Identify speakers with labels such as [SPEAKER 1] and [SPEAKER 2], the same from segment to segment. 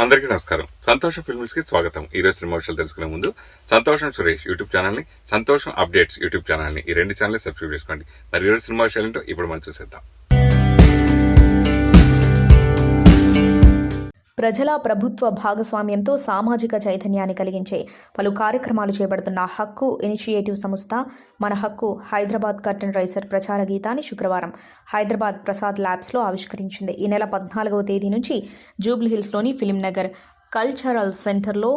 [SPEAKER 1] అందరికీ నమస్కారం. సంతోషం ఫిల్మ్స్ కి స్వాగతం. ఈ రోజు సినిమా విషయాలు తెలుసుకునే ముందు సంతోషం సురేష్ యూట్యూబ్ ఛానల్ ని, సంతోషం అప్డేట్స్ యూట్యూబ్ ఛానల్ ని, ఈ రెండు ఛానల్ సబ్స్క్రైబ్ చేసుకోండి. మరి ఈ రోజు సినిమా విషయాలు ఏంటో ఇప్పుడు మనం చూసేద్దాం.
[SPEAKER 2] ప్రజల ప్రభుత్వ భాగస్వామ్యంతో సామాజిక చైతన్యాన్ని కలిగించే పలు కార్యక్రమాలు చేపడుతున్న హక్కు ఇనిషియేటివ్ సంస్థ మన హక్కు హైదరాబాద్ కర్టన్ రైజర్ ప్రచార గీతాన్ని శుక్రవారం హైదరాబాద్ ప్రసాద్ ల్యాబ్స్లో ఆవిష్కరించింది. ఈ నెల 14వ తేదీ నుంచి జూబ్లీహిల్స్లోని ఫిలిం నగర్ కల్చరల్ సెంటర్లో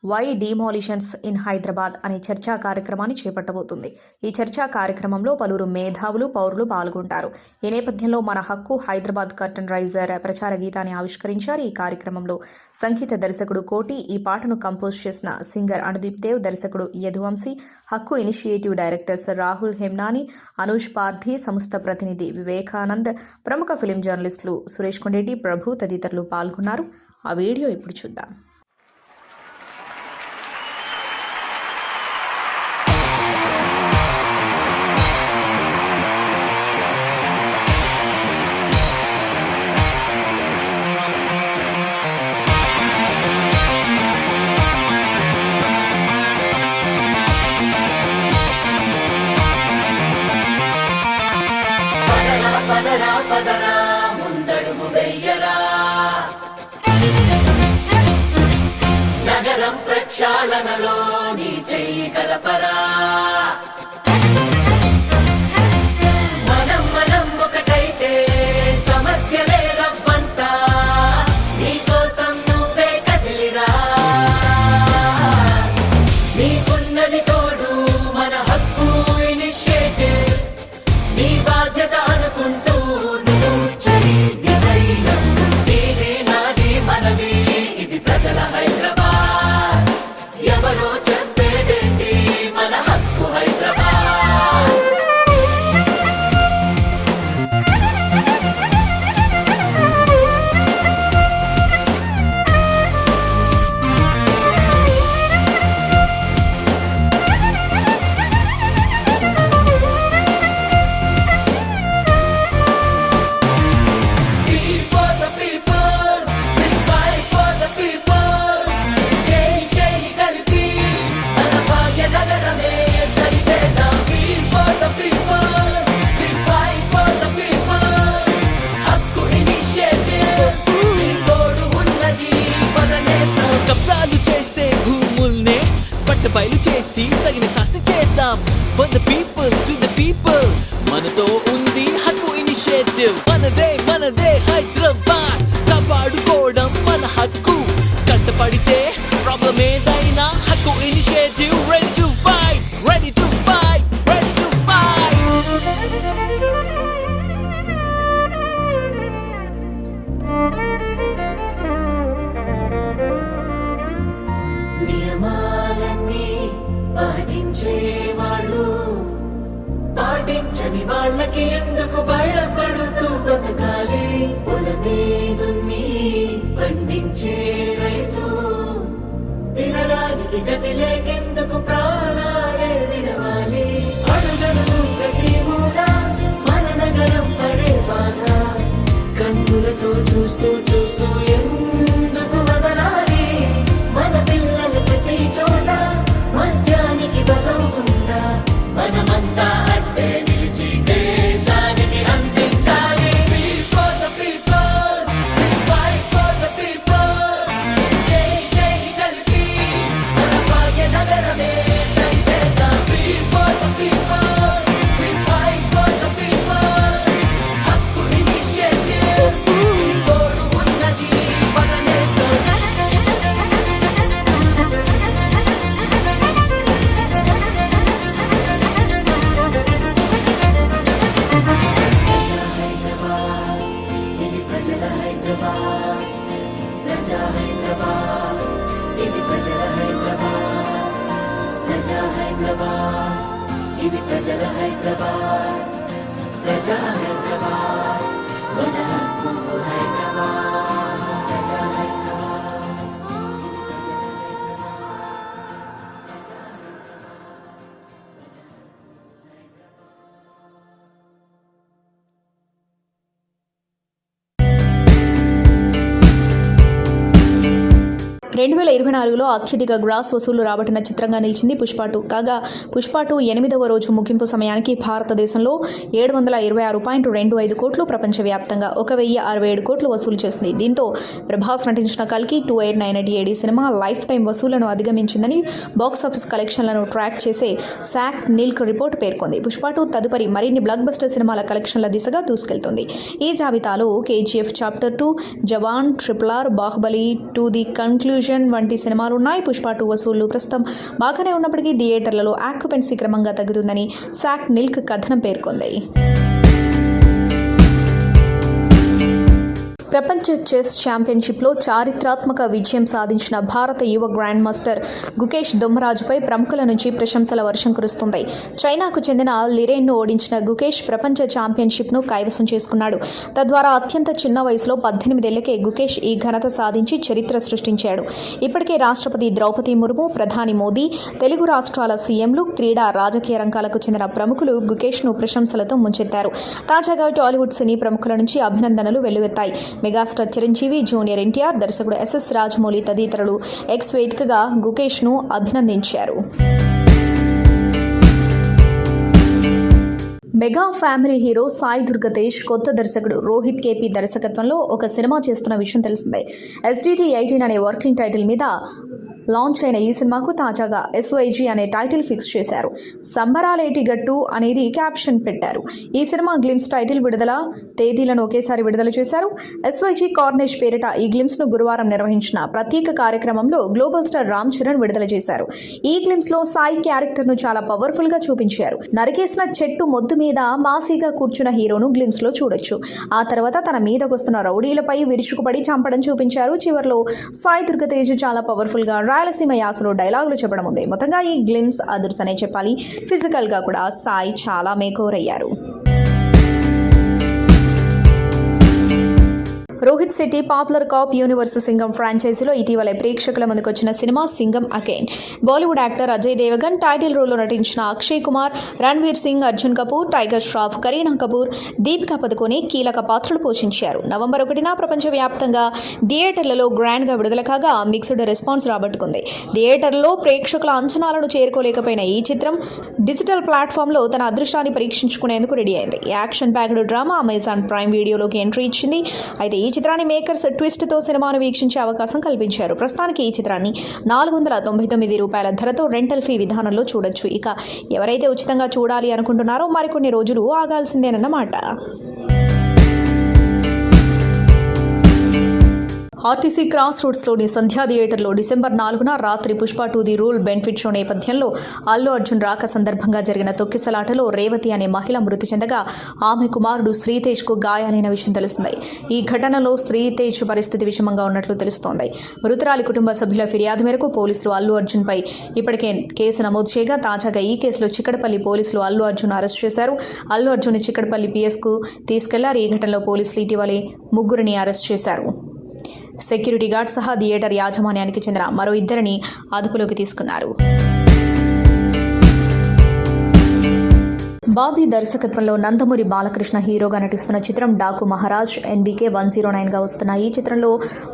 [SPEAKER 2] వై డిమాలిషన్స్ ఇన్ హైదరాబాద్ అనే చర్చా కార్యక్రమాన్ని చేపట్టబోతుంది. ఈ చర్చా కార్యక్రమంలో పలువురు మేధావులు, పౌరులు పాల్గొంటారు. ఈ నేపథ్యంలో మన హక్కు హైదరాబాద్ కర్టన్ రైజర్ ప్రచార గీతాన్ని ఆవిష్కరించారు. ఈ కార్యక్రమంలో సంగీత దర్శకుడు కోటి, ఈ పాటను కంపోజ్ చేసిన సింగర్ అనుదీప్ దేవ్, దర్శకుడు యదువంశీ, హక్కు ఇనిషియేటివ్ డైరెక్టర్స్ రాహుల్ హెమ్నాని, అనూష్ పార్థి, సంస్థ ప్రతినిధి వివేకానంద్, ప్రముఖ ఫిలిం జర్నలిస్టులు సురేష్ కొండేటి, ప్రభు తదితరులు పాల్గొన్నారు. ఆ వీడియో ఇప్పుడు చూద్దాం.
[SPEAKER 3] పదరా పదరా ముందడుగు వెయ్యరా, నగరం ప్రక్షాళనలో నీ చెయ్యి కలపరా. మనం ఒకటైతే సమస్యలే రవ్వంతా, నీకోసం నువ్వే కదిలిరా. నీకున్నది తోడు మన హక్కు ఇనిషియేటివ్, నీ బాధ్యత అనుకుంటూ నువ్వు చెయ్యగలిగిన నీది నాది మనది, ఇది ప్రజల హైదరాబాద్. ఎవరో చెప్పేదేంటి, మన హక్కు హైదరాబాద్.
[SPEAKER 4] బయలు చేసి తగిన శాస్తి చేద్దాం. For the people, to the people, మనతో ఉంది హక్కు ఇనిషియేటివ్. మనదే హైదరాబాద్, కాపాడుకోవడం మన హక్కు. కంటపడితే ప్రాబ్లం ఏదైనా హక్కు initiative. Ready to fight, ready to fight, ready to fight.
[SPEAKER 3] నియమాలన్నీ పాటించే వాళ్ళు, పాటించని వాళ్ళకి ఎందుకు భయపడుతూ బతకాలి? పొలమే దున్ని పండించే రైతు, తినడానికి గతి లేకెందుకు ప్రాణాలే విడవాలి? అడుగడుగు ప్రతి మూల మన నగరం పడే బాధ, కన్నులతో చూస్తూ చూస్తూ ఎందుకు వదలాలి? మన పిల్లలు ప్రతి చోట మద్యానికి బలవకుండా, మనమంతా అడ్డే నిలిచి దేశానికి అందించాలి. We for the people, we fight for the people. చేయి కలిపి మన భాగ్య నగరమే సంచేద్దాం. We for the people, we fight for the people. హక్కు ఇనిషియేటివ్, నీ తోడు ఉన్నది పదనేస్తాం. ప్రజా హైదరాబాద్, ప్రజా హైదరాబాద్, ఇది ప్రజల హైదరాబాద్. ప్రజా హైదరాబాద్, ఇది ప్రజల హైదరాబాద్. ప్రజా హైదరాబాద్, మన హక్కు హైదరాబాద్. ప్రజా హైదరాబాద్, ఇది ప్రజల హైదరాబాద్.
[SPEAKER 2] 2024లో అత్యధిక గ్రాస్ వసూలు రాబట్టిన చిత్రంగా నిలిచింది పుష్ప 2. కాగా పుష్ప 2 8వ రోజు ముగింపు సమయానికి భారతదేశంలో 726.25 కోట్లు, ప్రపంచవ్యాప్తంగా 1067 కోట్లు వసూలు చేసింది. దీంతో ప్రభాస్ నటించిన కల్కి 2898 సినిమా లైఫ్ టైం వసూళ్లను అధిగమించిందని బాక్సాఫీస్ కలెక్షన్లను ట్రాక్ చేసే సాక్ నిల్క్ రిపోర్ట్ పేర్కొంది. పుష్ప 2 తదుపరి మరిన్ని బ్లాక్ బస్టర్ సినిమాల కలెక్షన్ల దిశగా దూసుకెళ్తుంది. ఈ జాబితాలో KGF chapter 2, Jawan, RRR, Baahubali 2 the conclusion వంటి సినిమాలు ఉన్నాయి. పుష్ప 2 వసూళ్లు ప్రస్తుతం బాగానే ఉన్నప్పటికీ థియేటర్లలో ఆక్యుపెన్సీ క్రమంగా తగ్గుతుందని సాక్ నిల్క్ కథనం పేర్కొంది. ప్రపంచ చెస్ ఛాంపియన్షిప్లో చారిత్రాత్మక విజయం సాధించిన భారత యువ గ్రాండ్ మాస్టర్ గుకేష్ దొమ్మరాజుపై ప్రముఖుల నుంచి ప్రశంసల వర్షం కురుస్తుంది. చైనాకు చెందిన లిరేన్ను ఓడించిన గుకేష్ ప్రపంచ ఛాంపియన్షిప్ను కైవసం చేసుకున్నాడు. తద్వారా అత్యంత చిన్న వయసులో 18 ఏళ్లకే గుకేష్ ఈ ఘనత సాధించి చరిత్ర సృష్టించాడు. ఇప్పటికే రాష్ట్రపతి ద్రౌపది ముర్ము, ప్రధాని మోదీ, తెలుగు రాష్ట్రాల సీఎంలు, క్రీడా, రాజకీయ రంగాలకు చెందిన ప్రముఖులు గుకేష్ను ప్రశంసలతో ముంచెత్తారు. తాజాగా టాలీవుడ్ సినీ ప్రముఖుల నుంచి అభినందనలు వెల్లువెత్తాయి. మెగాస్టార్ చిరంజీవి, జూనియర్ ఎన్టీఆర్, దర్శకుడు ఎస్ఎస్ రాజమౌళి తదితరులు ఎక్స్ వేదికగా గుకేష్ను అభినందించారు. Mega family hero Sai Durgatej కొత్త దర్శకుడు రోహిత్ కేపీ దర్శకత్వంలో ఒక సినిమా చేస్తున్న విషయం తెలిసిందే. SDT 18 అనే వర్కింగ్ టైటిల్ మీద లాంచ్ అయిన ఈ సినిమాకు తాజాగా SYG అనే టైటిల్ ఫిక్స్ చేశారు. సంబరాలేటి గట్టు అనేది క్యాప్షన్ పెట్టారు. ఈ సినిమా గ్లిమ్స్ టైటిల్ విడుదల తేదీలను ఒకేసారి విడుదల చేశారు. SYG కార్నేష్ పేరిట ఈ గ్లిమ్స్ను గురువారం నిర్వహించిన ప్రత్యేక కార్యక్రమంలో గ్లోబల్ స్టార్ రామ్ చరణ్ విడుదల చేశారు. ఈ గ్లిమ్స్లో సాయి క్యారెక్టర్ను చాలా పవర్ఫుల్గా చూపించారు. నరికేసిన చెట్టు మొద్దు మీద మాసీగా కూర్చున్న హీరోను గ్లిమ్స్లో చూడొచ్చు. ఆ తర్వాత తన మీదకొస్తున్న రౌడీలపై విరుచుకుపడి చంపడం చూపించారు. చివరిలో సాయి దుర్గతేజ్ చాలా పవర్ఫుల్గా రాయలసీమ యాసలో డైలాగులు చెప్పడం ఉంది. మొత్తంగా ఈ గ్లిమ్స్ అదుర్సనే చెప్పాలి. ఫిజికల్గా కూడా సాయి చాలా మేకోవర్ అయ్యారు. Rohit Shetty popular cop universe Singham ఫ్రాంచైజీలో ఇటీవల ప్రేక్షకుల ముందుకొచ్చిన సినిమా Singham again. Bollywood actor Ajay Devgan, title రోల్లో నటించిన అక్షయ్ కుమార్, రణ్వీర్ సింగ్, అర్జున్ కపూర్, టైగర్ ష్రాఫ్, కరీనా కపూర్, దీపికా పదుకొనే కీలక పాత్రలు పోషించారు. నవంబర్ 1న ప్రపంచవ్యాప్తంగా థియేటర్లలో గ్రాండ్గా విడుదల కాగా మిక్స్డ్ రెస్పాన్స్ రాబట్టుకుంది. థియేటర్లో ప్రేక్షకుల అంచనాలను చేరుకోలేకపోయిన ఈ చిత్రం డిజిటల్ ప్లాట్ఫామ్లో తన అదృష్టాన్ని పరీక్షించుకునేందుకు రెడీ అయింది. Action packed drama Amazon prime వీడియోలోకి ఎంట్రీ ఇచ్చింది. అయితే ఈ చిత్రాన్ని మేకర్స్ ట్విస్ట్తో సినిమాను వీక్షించే అవకాశం కల్పించారు. ప్రస్తుతానికి ఈ చిత్రాన్ని $499 ధరతో రెంటల్ ఫీ విధానంలో చూడొచ్చు. ఇక ఎవరైతే ఉచితంగా చూడాలి అనుకుంటున్నారో మరికొన్ని రోజులు ఆగాల్సిందేనన్నమాట. ఆర్టీసీ క్రాస్ రోడ్స్లోని సంధ్యా థియేటర్లో డిసెంబర్ 4న రాత్రి Pushpa 2 the rule benefit show నేపథ్యంలో అల్లు అర్జున్ రాక సందర్భంగా జరిగిన తొక్కిసలాటలో రేవతి అనే మహిళ మృతి చెందగా ఆమె కుమారుడు శ్రీతేజ్కు గాయాలైన విషయం తెలుస్తుంది. ఈ ఘటనలో శ్రీతేజ్ పరిస్థితి విషమంగా ఉన్నట్లు తెలుస్తోంది. మృతురాలి కుటుంబ సభ్యుల ఫిర్యాదు మేరకు పోలీసులు అల్లు అర్జున్పై ఇప్పటికే కేసు నమోదు చేయగా తాజాగా ఈ కేసులో చిక్కడపల్లి పోలీసులు అల్లు అర్జున్ అరెస్ట్ చేశారు. అల్లు అర్జున్ చిక్కడపల్లి PSకు తీసుకెళ్లారు. ఈ ఘటనలో పోలీసులు ఇటీవలే 3 అరెస్ట్ చేశారు. సెక్యూరిటీ గార్డ్ సహా థియేటర్ యాజమాన్యానికి చెందిన మరో 2 అదుపులోకి తీసుకున్నారు. బాబీ దర్శకత్వంలో నందమూరి బాలకృష్ణ హీరోగా నటిస్తున్న చిత్రం డాకు మహారాజ్ NBK 109గా వస్తున్న ఈ చిత్రంలో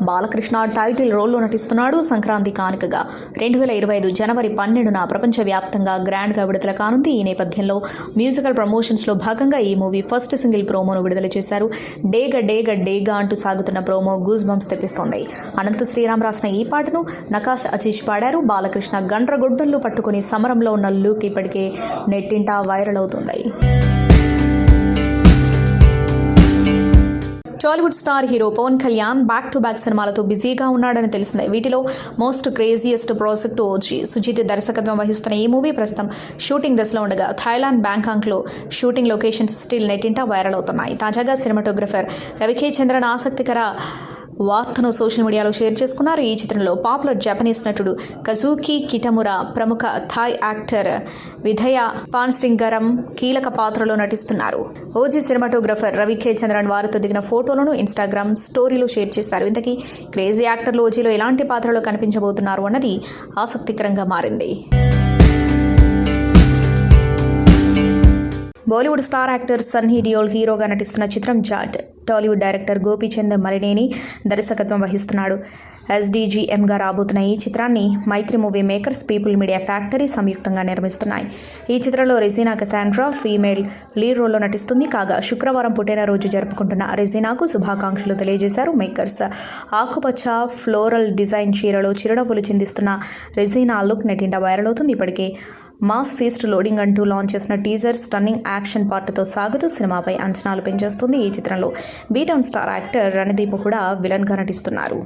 [SPEAKER 2] బాలకృష్ణ టైటిల్ రోల్లో నటిస్తున్నాడు. సంక్రాంతి కానుకగా 2025 జనవరి 12న ప్రపంచవ్యాప్తంగా గ్రాండ్గా విడుదల కానుంది. ఈ నేపథ్యంలో మ్యూజికల్ ప్రమోషన్స్లో భాగంగా ఈ మూవీ ఫస్ట్ సింగిల్ ప్రోమోను విడుదల చేశారు. డేగ డేగ డేగ అంటూ సాగుతున్న promo goose bumps తెప్పిస్తోంది. Anantha Sriram రాసిన ఈ పాటను నకాష్ అజీజ్ పాడారు. బాలకృష్ణ గండ్రగొడ్డళ్లు పట్టుకుని సమరంలో ఉన్న లుక్ ఇప్పటికే నెట్టింటా వైరల్ అవుతుంది. Tollywood star hero Pavan Kalyan back to back సినిమాలతో బిజీగా ఉన్నాడని తెలిసిందే. వీటిలో most craziest project OG. Sujeeth దర్శకత్వం వహిస్తున్న ఈ మూవీ ప్రస్తుతం షూటింగ్ దశలో ఉండగా థాయిలాండ్ బ్యాంకాక్లో షూటింగ్ లొకేషన్స్ స్టిల్ నెట్టింటా వైరల్ అవుతున్నాయి. తాజాగా సినిమాటోగ్రఫర్ రవికే చంద్రన్ ఆసక్తికర వార్తను సోషల్ మీడియాలో షేర్ చేసుకున్నారు. ఈ చిత్రంలో పాపులర్ జపనీస్ నటుడు కజూకి కిటమురా, ప్రముఖ థాయ్ యాక్టర్ విధయ పాన్స్టింగరం కీలక పాత్రలో నటిస్తున్నారు. ఓజీ సినిమాటోగ్రఫర్ రవికే చంద్రన్ వారితో దిగిన ఫోటోలను ఇన్స్టాగ్రామ్ స్టోరీలో షేర్ చేశారు. ఇంతకీ క్రేజీ యాక్టర్లు ఓజీలో ఎలాంటి పాత్రలో కనిపించబోతున్నారు అన్నది ఆసక్తికరంగా మారింది. Bollywood star actor Sunny Deol హీరోగా నటిస్తున్న చిత్రం జాట్. టాలీవుడ్ డైరెక్టర్ గోపీచంద్ మలినేని దర్శకత్వం వహిస్తున్నాడు. SDGMగా రాబోతున్న ఈ చిత్రాన్ని Mythri movie makers, people media factory సంయుక్తంగా నిర్మిస్తున్నాయి. ఈ చిత్రంలో రెజీనా కసాండ్రా ఫీమేల్ లీడ్ రోల్లో నటిస్తుంది. కాగా శుక్రవారం పుట్టినరోజు జరుపుకుంటున్న రెజీనాకు శుభాకాంక్షలు తెలియజేశారు మేకర్స్. ఆకుపచ్చ ఫ్లోరల్ డిజైన్ చీరలో చిరునవ్వులు చిందిస్తున్న రెజీనా లుక్ నెట్టింట వైరల్ అవుతుంది. ఇప్పటికే మాస్ ఫీస్ట్ లోడింగ్ అంటూ లాంచ్ చేసిన టీజర్ స్టన్నింగ్ యాక్షన్ పార్ట్తో సాగుతూ సినిమాపై అంచనాలు పెంచేస్తుంది. ఈ చిత్రంలో బీటౌన్ స్టార్ యాక్టర్ రణదీప్ కూడా విలన్గా నటిస్తున్నారు.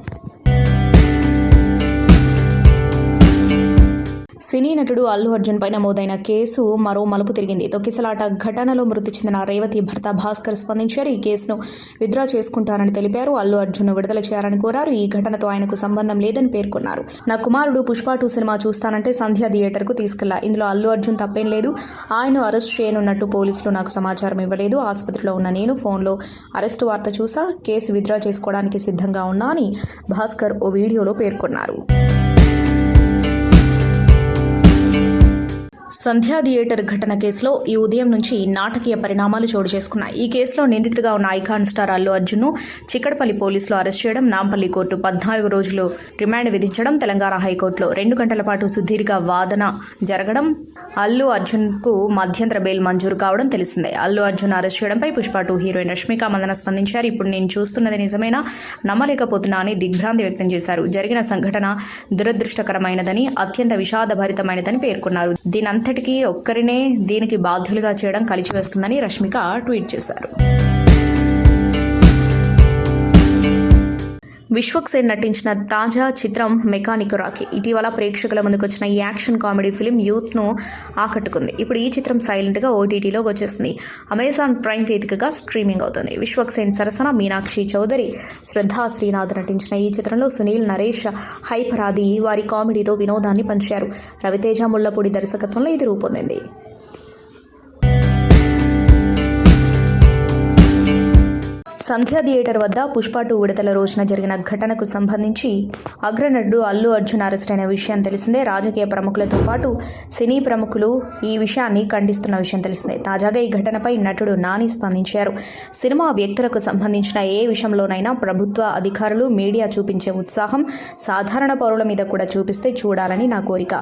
[SPEAKER 2] సినీ నటుడు అల్లు అర్జున్ పై నమోదైన కేసు మరో మలుపు తిరిగింది. తొక్కిసలాట ఘటనలో మృతి చెందిన రేవతి భర్త భాస్కర్ స్పందించారు. ఈ కేసును విత్డ్రా చేసుకుంటారని తెలిపారు. అల్లు అర్జున్ విడుదల చేయాలని కోరారు. ఈ ఘటనతో ఆయనకు సంబంధం లేదని పేర్కొన్నారు. నా కుమారుడు పుష్ప 2 సినిమా చూస్తానంటే సంధ్య థియేటర్కు తీసుకెళ్లా. ఇందులో అల్లు అర్జున్ తప్పేం లేదు. ఆయన్ను అరెస్ట్ చేయనున్నట్టు పోలీసులు నాకు సమాచారం ఇవ్వలేదు. ఆసుపత్రిలో ఉన్న నేను ఫోన్లో అరెస్టు వార్త చూసా. కేసు విత్డ్రా చేసుకోవడానికి సిద్ధంగా ఉన్నా అని భాస్కర్ ఓ వీడియోలో పేర్కొన్నారు. సంధ్యా థియేటర్ ఘటన కేసులో ఈ ఉదయం నుంచి నాటకీయ పరిణామాలు చోటు చేసుకున్నాయి. ఈ కేసులో నిందితుడిగా ఉన్న ఐకాన్ స్టార్ అల్లు అర్జున్ను చిక్కడపల్లి పోలీసులు అరెస్ట్ చేయడం, నాంపల్లి కోర్టు 14 రోజులు రిమాండ్ విధించడం, తెలంగాణ హైకోర్టులో 2 గంటల పాటు సుదీర్ఘ వాదన జరగడం, అల్లు అర్జున్కు మధ్యంతర బెయిల్ మంజూరు కావడం తెలిసిందే. అల్లు అర్జున్ అరెస్ట్ చేయడంపై పుష్ప 2 హీరోయిన్ రష్మిక మందన స్పందించారు. ఇప్పుడు నేను చూస్తున్నది నిజమేనా, నమ్మలేకపోతున్నా అని దిగ్భ్రాంతి వ్యక్తం చేశారు. జరిగిన సంఘటన దురదృష్టకరమైనదని, అత్యంత విషాదభరితమైనదని పేర్కొన్నారు. దీనంతటికీ ఒక్కరినే దీనికి బాధ్యులుగా చేయడం కలిచివేస్తుందని రష్మిక ట్వీట్ చేశారు. విశ్వక్ సేన్ నటించిన తాజా చిత్రం మెకానిక్ రాకీ ఇటీవల ప్రేక్షకుల ముందుకొచ్చిన ఈ యాక్షన్ కామెడీ ఫిలిం యూత్ను ఆకట్టుకుంది. ఇప్పుడు ఈ చిత్రం సైలెంట్గా OTTలోకి వచ్చేసింది. అమెజాన్ ప్రైమ్ వేదికగా స్ట్రీమింగ్ అవుతుంది. విశ్వక్ సేన్ సరసన మీనాక్షి చౌదరి, శ్రద్ధా శ్రీనాథ్ నటించిన ఈ చిత్రంలో సునీల్, నరేష్, హైపరాది వారి కామెడీతో వినోదాన్ని పంచారు. రవితేజ ముళ్లపూడి దర్శకత్వంలో ఇది రూపొందింది. సంధ్యా థియేటర్ వద్ద పుష్ప 2 విడుదల రోజున జరిగిన ఘటనకు సంబంధించి అగ్రనటుడు అల్లు అర్జున్ అరెస్ట్ అయిన విషయం తెలిసిందే. రాజకీయ ప్రముఖులతో పాటు సినీ ప్రముఖులు ఈ విషయాన్ని ఖండిస్తున్న విషయం తెలిసిందే. తాజాగా ఈ ఘటనపై నటుడు నాని స్పందించారు. సినిమా వ్యక్తులకు సంబంధించిన ఏ విషయంలోనైనా ప్రభుత్వ అధికారులు, మీడియా చూపించే ఉత్సాహం సాధారణ పౌరుల మీద కూడా చూపిస్తే చూడాలని నా కోరిక.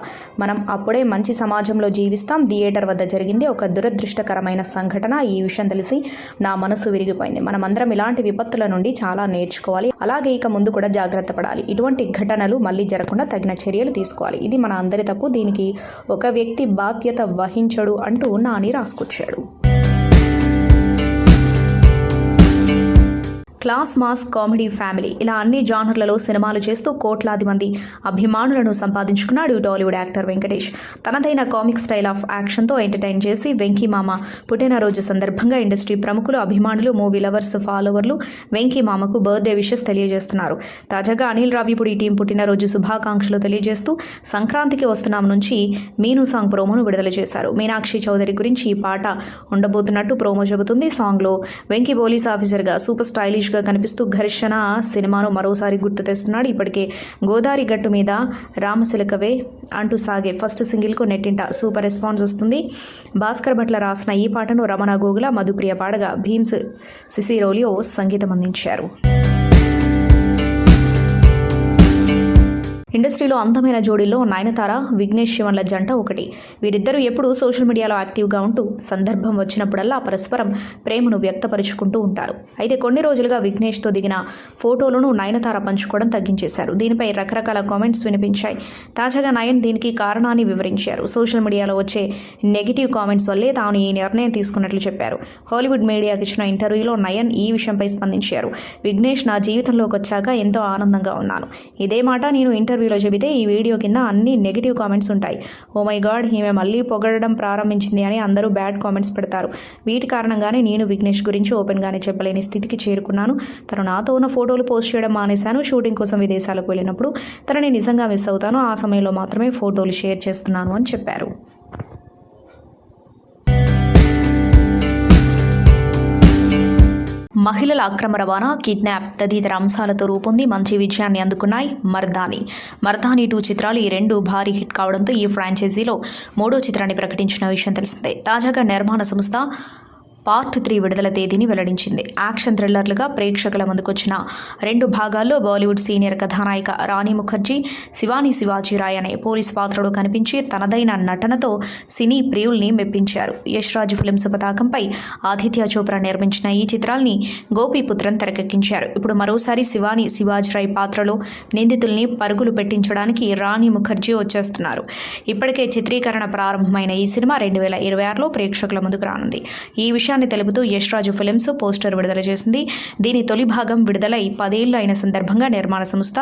[SPEAKER 2] మనం అప్పుడే మంచి సమాజంలో జీవిస్తాం. థియేటర్ వద్ద జరిగింది ఒక దురదృష్టకరమైన సంఘటన. ఈ విషయం తెలిసి నా మనసు విరిగిపోయింది. మనమందరం ఇలాంటి విపత్తుల నుండి చాలా నేర్చుకోవాలి. అలాగే ఇక ముందు కూడా జాగ్రత్త పడాలి. ఇటువంటి ఘటనలు మళ్ళీ జరగకుండా తగిన చర్యలు తీసుకోవాలి. ఇది మన అందరి తప్పు. దీనికి ఒక వ్యక్తి బాధ్యత వహించడు అంటూ నాని రాసుకొచ్చాడు. క్లాస్, మాస్, కామెడీ, ఫ్యామిలీ ఇలా అన్ని జానర్లలో సినిమాలు చేస్తూ కోట్లాది మంది అభిమానులను సంపాదించుకున్నాడు టాలీవుడ్ యాక్టర్ వెంకటేష్. తనదైన కామిక్ స్టైల్ ఆఫ్ యాక్షన్తో ఎంటర్టైన్ చేసి వెంకీ మామ పుట్టినరోజు సందర్భంగా ఇండస్ట్రీ ప్రముఖులు, అభిమానులు, మూవీ లవర్స్, ఫాలోవర్లు వెంకీ మామకు బర్త్డే విషెస్ తెలియజేస్తున్నారు. తాజాగా అనిల్ రావిపూడి టీం పుట్టినరోజు శుభాకాంక్షలు తెలియజేస్తూ సంక్రాంతికి వస్తున్నాం నుంచి మీను సాంగ్ ప్రోమోను విడుదల చేశారు. మీనాక్షి చౌదరి గురించి ఈ పాట ఉండబోతున్నట్టు ప్రోమో చెబుతుంది. సాంగ్లో వెంకీ పోలీస్ ఆఫీసర్గా సూపర్ స్టైలిష్ కనిపిస్తూ ఘర్షణ సినిమాను మరోసారి గుర్తు తెస్తున్నాడు. ఇప్పటికే గోదావరి గట్టు మీద రామశిలకవే అంటూ సాగే ఫస్ట్ సింగిల్కు నెట్టింట సూపర్ రెస్పాన్స్ వస్తుంది. భాస్కర్ భట్ల రాసిన ఈ పాటను రమణ గోగుల, మధుప్రియ పాడగా భీమ్స్ సిసిరోలియో సంగీతం అందించారు. ఇండస్ట్రీలో అందమైన జోడీల్లో నయనతార, విఘ్నేష్ శివన్ల జంట ఒకటి. వీరిద్దరూ ఎప్పుడూ సోషల్ మీడియాలో యాక్టివ్గా ఉంటూ సందర్భం వచ్చినప్పుడల్లా పరస్పరం ప్రేమను వ్యక్తపరుచుకుంటూ ఉంటారు. అయితే కొన్ని రోజులుగా విఘ్నేష్తో దిగిన ఫోటోలను నయనతార పంచుకోవడం తగ్గించేశారు. దీనిపై రకరకాల కామెంట్స్ వినిపించాయి. తాజాగా నయన్ దీనికి కారణాన్ని వివరించారు. సోషల్ మీడియాలో వచ్చే నెగిటివ్ కామెంట్స్ వల్లే తాను ఈ నిర్ణయం తీసుకున్నట్లు చెప్పారు. హాలీవుడ్ మీడియాకి ఇచ్చిన ఇంటర్వ్యూలో నయన్ ఈ విషయంపై స్పందించారు. విఘ్నేష్ నా జీవితంలోకి వచ్చాక ఎంతో ఆనందంగా ఉన్నాను. ఇదే మాట నేను ఇంటర్వ్యూలో చెబితే ఈ వీడియో కింద అన్ని నెగిటివ్ కామెంట్స్ ఉంటాయి. ఓ మై గాడ్, ఈమె మళ్ళీ పొగడడం ప్రారంభించింది అని అందరూ బ్యాడ్ కామెంట్స్ పెడతారు. వీటి కారణంగానే నేను విఘ్నేష్ గురించి ఓపెన్గానే చెప్పలేని స్థితికి చేరుకున్నాను. తను నాతో ఉన్న ఫోటోలు పోస్ట్ చేయడం మానేశాను. షూటింగ్ కోసం విదేశాలకు వెళ్ళినప్పుడు తనని నిజంగా మిస్ అవుతాను. ఆ సమయంలో మాత్రమే ఫోటోలు షేర్ చేస్తున్నాను అని చెప్పారు. మహిళల అక్రమ రవాణా, కిడ్నాప్ తదితర అంశాలతో రూపొంది మంచి విజయాన్ని అందుకున్నాయి మర్దాని 2 చిత్రాలు. ఈ 2 భారీ హిట్ కావడంతో ఈ ఫ్రాంచైజీలో 3వ చిత్రాన్ని ప్రకటించిన విషయం తెలిసిందే. తాజాగా నిర్మాణ సంస్థ పార్ట్ 3 విడుదల తేదీని వెల్లడించింది. యాక్షన్ థ్రిల్లర్లుగా ప్రేక్షకుల ముందుకొచ్చిన 2 భాగాల్లో బాలీవుడ్ సీనియర్ కథానాయిక రాణి ముఖర్జీ శివాని శివాజీరాయ్ అనే పోలీస్ పాత్రలో కనిపించి తనదైన నటనతో సినీ ప్రియుల్ని మెప్పించారు. యష్ రాజ్ ఫిల్మ్స్ పతాకంపై ఆదిత్య చోప్రా నిర్మించిన ఈ చిత్రాల్ని గోపీపుత్రన్ తెరకెక్కించారు. ఇప్పుడు మరోసారి శివాని శివాజీరాయ్ పాత్రలో నిందితుల్ని పరుగులు పెట్టించడానికి రాణి ముఖర్జీ వచ్చేస్తున్నారు. ఇప్పటికే చిత్రీకరణ ప్రారంభమైన ఈ సినిమా 2026లో ప్రేక్షకుల ముందుకు రానుంది. ఈ విషయాన్ని తెలుపుతూ యష్ రాజ్ ఫిల్మ్స్ పోస్టర్ విడుదల చేసింది. దీని తొలి భాగం విడుదలై 10 ఏళ్లు అయిన సందర్భంగా నిర్మాణ సంస్థ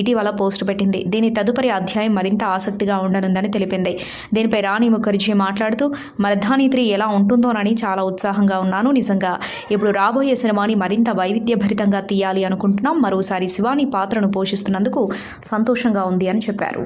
[SPEAKER 2] ఇటీవల పోస్టు పెట్టింది. దీని తదుపరి అధ్యాయం మరింత ఆసక్తిగా ఉండనుందని తెలిపింది. దీనిపై రాణి ముఖర్జీ మాట్లాడుతూ మర్దాని 3 ఎలా ఉంటుందోనని చాలా ఉత్సాహంగా ఉన్నాను. నిజంగా ఇప్పుడు రాబోయే సినిమాని మరింత వైవిధ్యభరితంగా తీయాలి అనుకుంటున్నాం. మరోసారి శివాని పాత్రను పోషిస్తున్నందుకు సంతోషంగా ఉంది అని చెప్పారు.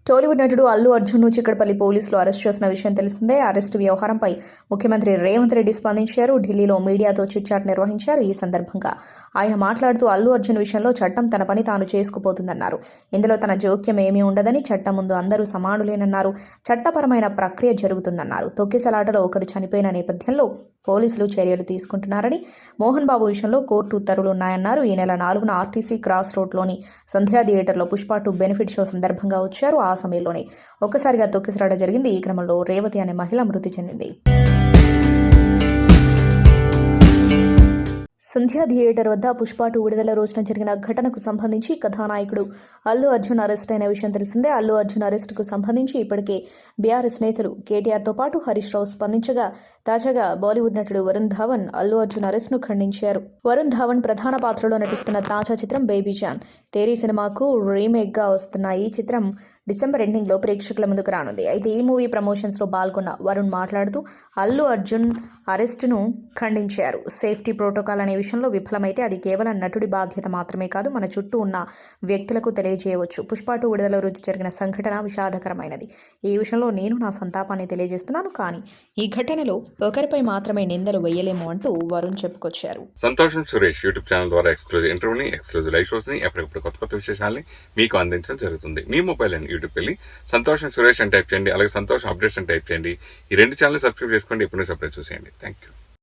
[SPEAKER 2] టాలీవుడ్ నటుడు అల్లు అర్జున్ను చిక్కడపల్లి పోలీసులు అరెస్ట్ చేసిన విషయం తెలిసిందే. అరెస్టు వ్యవహారంపై ముఖ్యమంత్రి రేవంత్ రెడ్డి స్పందించారు. ఢిల్లీలో మీడియాతో చిట్చాట్ నిర్వహించారు. ఈ సందర్భంగా ఆయన మాట్లాడుతూ అల్లు అర్జున్ విషయంలో చట్టం తన పని తాను చేసుకుపోతుందన్నారు. ఇందులో తన జోక్యం ఏమీ ఉండదని, చట్టం ముందు అందరూ సమానులేనన్నారు. చట్టపరమైన ప్రక్రియ జరుగుతుందన్నారు. తొక్కిసలాటలో ఒకరు చనిపోయిన నేపథ్యంలో పోలీసులు చర్యలు తీసుకుంటున్నారని, మోహన్ బాబు విషయంలో కోర్టు ఉత్తర్వులున్నాయన్నారు. ఈ నెల 4న ఆర్టీసీ క్రాస్ రోడ్లోని సంధ్యా థియేటర్లో పుష్ప 2 బెనిఫిట్ షో సందర్భంగా వచ్చారు. ఆ సమయంలోనే ఒక్కసారిగా తొక్కిసలాట జరిగింది. ఈ క్రమంలో రేవతి అనే మహిళ మృతి చెందింది. సంధ్యా థియేటర్ వద్ద పుష్ప 2 విడుదల రోజున జరిగిన ఘటనకు సంబంధించి కథానాయకుడు అల్లు అర్జున్ అరెస్ట్ అయిన విషయం తెలిసిందే. అల్లు అర్జున్ అరెస్టుకు సంబంధించి ఇప్పటికే బీఆర్ఎస్ నేతలు కేటీఆర్తో పాటు హరీష్ రావు స్పందించగా, తాజాగా బాలీవుడ్ నటుడు వరుణ్ ధావన్ అల్లు అర్జున్ అరెస్ట్ను ఖండించారు. వరుణ్ ధావన్ ప్రధాన పాత్రలో నటిస్తున్న తాజా చిత్రం బేబీ జాన్ తేరీ సినిమాకు రీమేక్గా వస్తున్న ఈ చిత్రం డిసెంబర్ ఎండింగ్లో ప్రేక్షకుల ముందుకు రానుంది. అయితే ఈ మూవీ ప్రమోషన్స్లో పాల్గొన్న వరుణ్ మాట్లాడుతూ అల్లు అర్జున్ అరెస్టును ఖండించారు. సేఫ్టీ ప్రోటోకాల్ అనే విషయంలో విఫలమైతే అది కేవలం నటుడి బాధ్యత మాత్రమే కాదు, మన చుట్టూ ఉన్న వ్యక్తులకు తెలియజేయవచ్చు. పుష్ప 2 విడుదల రోజు జరిగిన సంఘటన విషాదకరమైనది. ఈ విషయంలో నేను నా సంతాపాన్ని తెలియజేస్తున్నాను. కానీ ఈ ఘటనలో ఒకరిపై మాత్రమే నిందలు వేయలేము అంటూ వరుణ్ చెప్పుకొచ్చారు.
[SPEAKER 1] సంతోషం సురేష్ యూట్యూబ్ ఛానల్ ద్వారా ఎక్స్క్లూజివ్ ఇంటర్వ్యూని, ఎక్స్క్లూజివ్ లైవ్ షోస్ ని, ఎప్పటికప్పుడు కొత్త విశేషాలని మీకు అందించడం జరుగుతుంది. మీ మొబైల్ అండ్ యూట్యూబ్ వెళ్ళి సంతోషం సురేష్ అని టైప్ చేయండి. అలాగే సంతోషం అప్డేట్స్ అని టైప్ చేయండి. ఈ 2 ఛానల్ సబ్స్క్రైబ్ చేసుకోండి. ఎప్పుడు సపరేట్ చూసేయండి. Thank you.